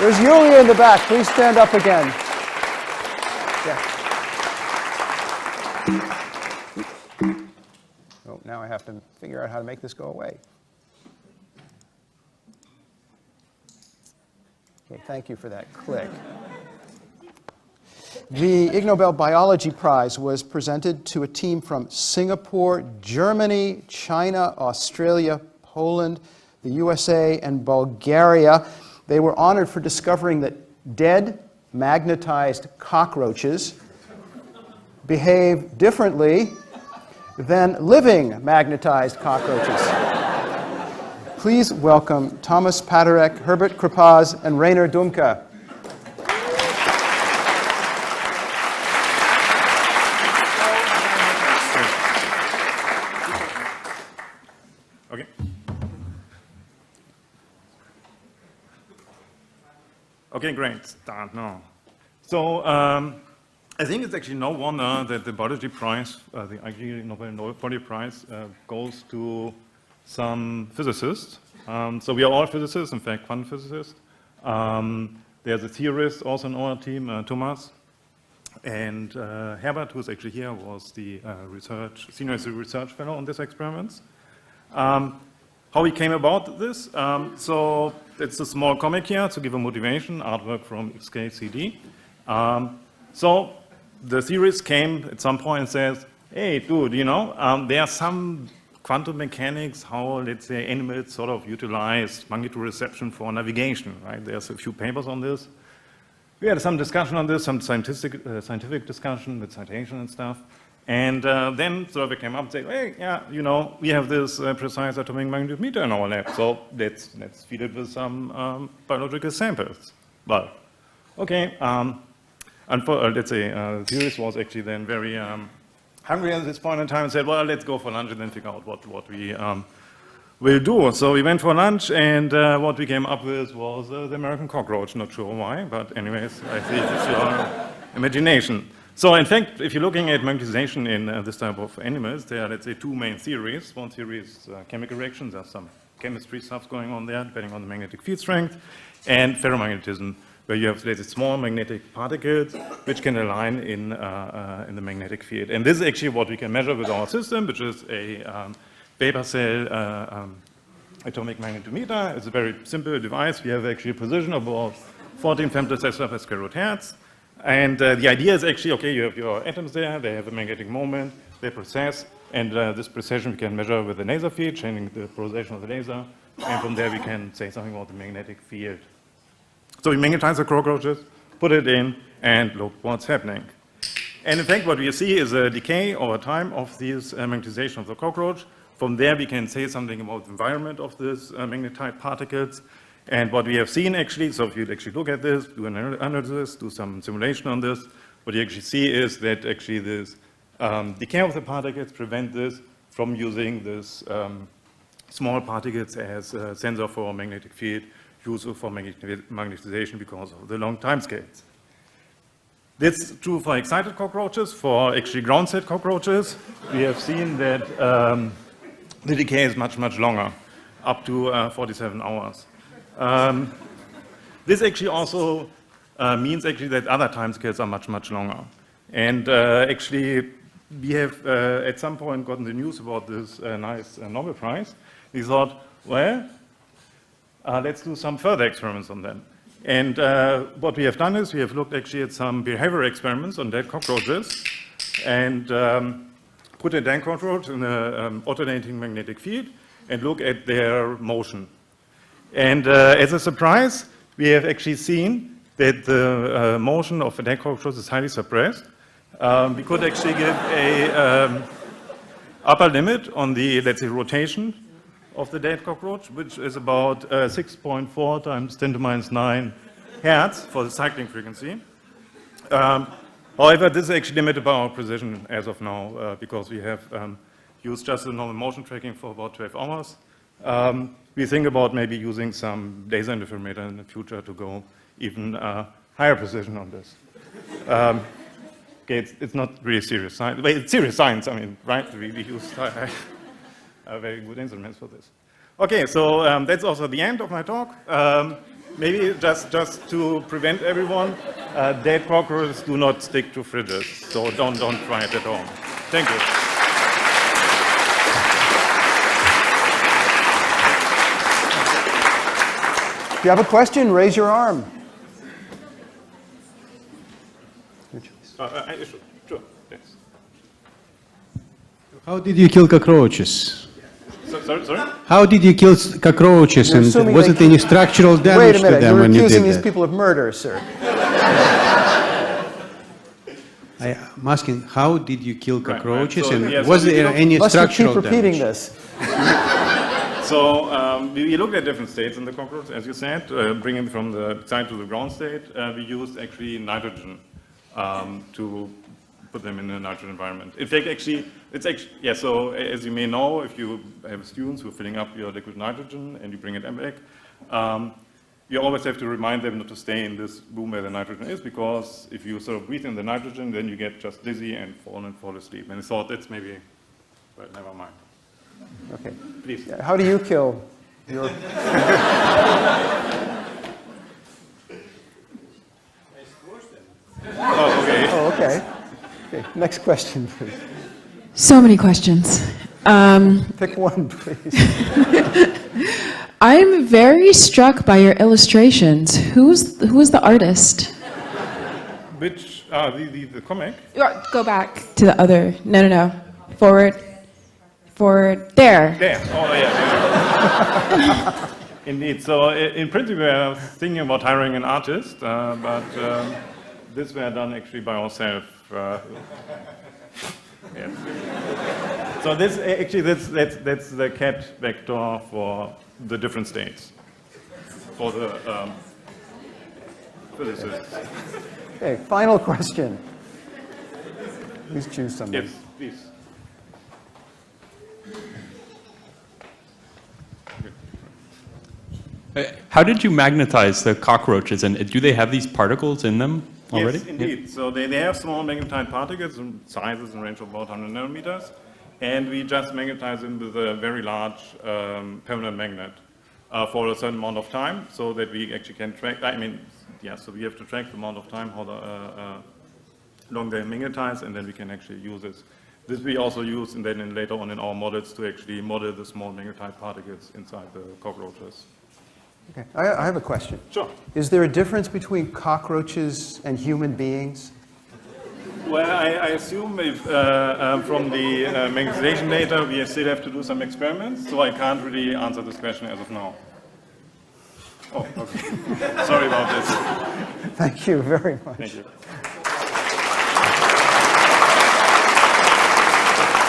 There's Yulia in the back. Please stand up again. Yeah. Oh, now I have to figure out how to make this go away. Okay, thank you for that click. The Ig Nobel Biology Prize was presented to a team from Singapore, Germany, China, Australia, Poland, the USA, and Bulgaria. They were honored for discovering that dead, magnetized cockroaches behave differently than living magnetized cockroaches. Please welcome Thomas Paderek, Herbert Kripaz, and Rainer Dumke. Okay. Okay, great. Start now. So I think it's actually no wonder that the biology prize, the Ig Nobel Biology Prize, goes to some physicists. So we are all physicists, in fact, quantum physicists. There's a theorist also on our team, Thomas. And Herbert, who's actually here, was the senior research fellow on these experiments. How we came about this, so it's a small comic here to give a motivation, artwork from XKCD. So the theorist came at some point and says, hey, dude, you know, there are some quantum mechanics, how, let's say, animals sort of utilize magnetoreception for navigation, right? There's a few papers on this. We had some discussion on this, some scientific discussion with citation and stuff. And then Survey came up and said, hey, yeah, you know, we have this precise atomic magnetometer in our lab, so let's feed it with some biological samples. Well, okay, let's say the theorist was actually then very hungry at this point in time and said, well, let's go for lunch and then figure out what we will do. So we went for lunch, and what we came up with was the American cockroach. Not sure why, but anyways, I think it's your imagination. So in fact, if you're looking at magnetization in this type of animals, there are, let's say, two main theories. One theory is chemical reactions. There's some chemistry stuff going on there, depending on the magnetic field strength, and ferromagnetism, where you have, let's say, small magnetic particles which can align in the magnetic field. And this is actually what we can measure with our system, which is a vapor cell atomic magnetometer. It's a very simple device. We have actually a position of about 14 femtosecond per square root hertz. And the idea is actually, okay, you have your atoms there, they have a magnetic moment, they process, and this precession we can measure with a laser field, changing the polarization of the laser, and from there we can say something about the magnetic field. So we magnetize the cockroaches, put it in, and look what's happening. And in fact, what we see is a decay over time of this magnetization of the cockroach. From there, we can say something about the environment of these magnetized particles. And what we have seen actually, so if you actually look at this, do an analysis, do some simulation on this, what you actually see is that actually this decay of the particles prevent this from using this small particles as a sensor for magnetic field, useful for magnetization because of the long time scales. This is true for excited cockroaches. For actually ground-set cockroaches, we have seen that the decay is much, much longer, up to 47 hours. This actually also means actually that other timescales are much, much longer. And actually, we have at some point gotten the news about this nice Nobel Prize. We thought, well, let's do some further experiments on them. And what we have done is we have looked actually at some behavior experiments on dead cockroaches and put a dead cockroach in an alternating magnetic field and look at their motion. And as a surprise, we have actually seen that the motion of a dead cockroach is highly suppressed. We could actually give a upper limit on the, let's say, rotation of the dead cockroach, which is about 6.4 times 10 to minus 9 hertz for the cycling frequency. However, this is actually limited by our precision as of now, because we have used just the normal motion tracking for about 12 hours. We think about maybe using some laser interferometer in the future to go even higher precision on this. Okay, it's not really serious science. But it's serious science, I mean, right? We use very good instruments for this. Okay, so that's also the end of my talk. maybe just to prevent everyone, dead cockroaches do not stick to fridges, so don't try it at home. Thank you. If you have a question, raise your arm. Sure, yes. How did you kill cockroaches? Sorry? How did you kill cockroaches, You're and assuming was it any structural Wait damage a to minute, them you're when you accusing did these that? people of murder, sir. I'm asking, how did you kill cockroaches, So, and yeah, so was we there don't- any Lester, keep structural repeating damage? this. So we looked at different states in the cockroach, as you said, bringing from the side to the ground state. We used actually nitrogen to put them in a nitrogen environment. In fact, yeah, so as you may know, if you have students who are filling up your liquid nitrogen and you bring it back, you always have to remind them not to stay in this room where the nitrogen is, because if you sort of breathe in the nitrogen, then you get just dizzy and fall asleep. And I thought that's maybe, well, never mind. Okay. Please. How do you kill your... Oh, okay. Oh, okay. Okay, next question, please. So many questions. Pick one, please. I'm very struck by your illustrations. Who's the artist? Which, the comic? Go back to the other. No. Forward. There. There. Oh, yeah. Indeed. So in principle, we are thinking about hiring an artist, but this were done actually by ourselves. Yes. So this actually that's the cat vector for the different states for the physicists. Okay, final question. Please choose something. Yes, please. How did you magnetize the cockroaches, and do they have these particles in them already? Yes, indeed. So they have small magnetite particles in sizes in range of about 100 nanometers, and we just magnetize them with a very large permanent magnet for a certain amount of time, so that we actually can track. So we have to track the amount of time how long they magnetize, and then we can actually use this. This we also use, and then later on in our models to actually model the small magnetite particles inside the cockroaches. Okay, I have a question. Sure. Is there a difference between cockroaches and human beings? Well, I assume if, from the magnetization data, we still have to do some experiments, so I can't really answer this question as of now. Oh, okay. Sorry about this. Thank you very much. Thank you.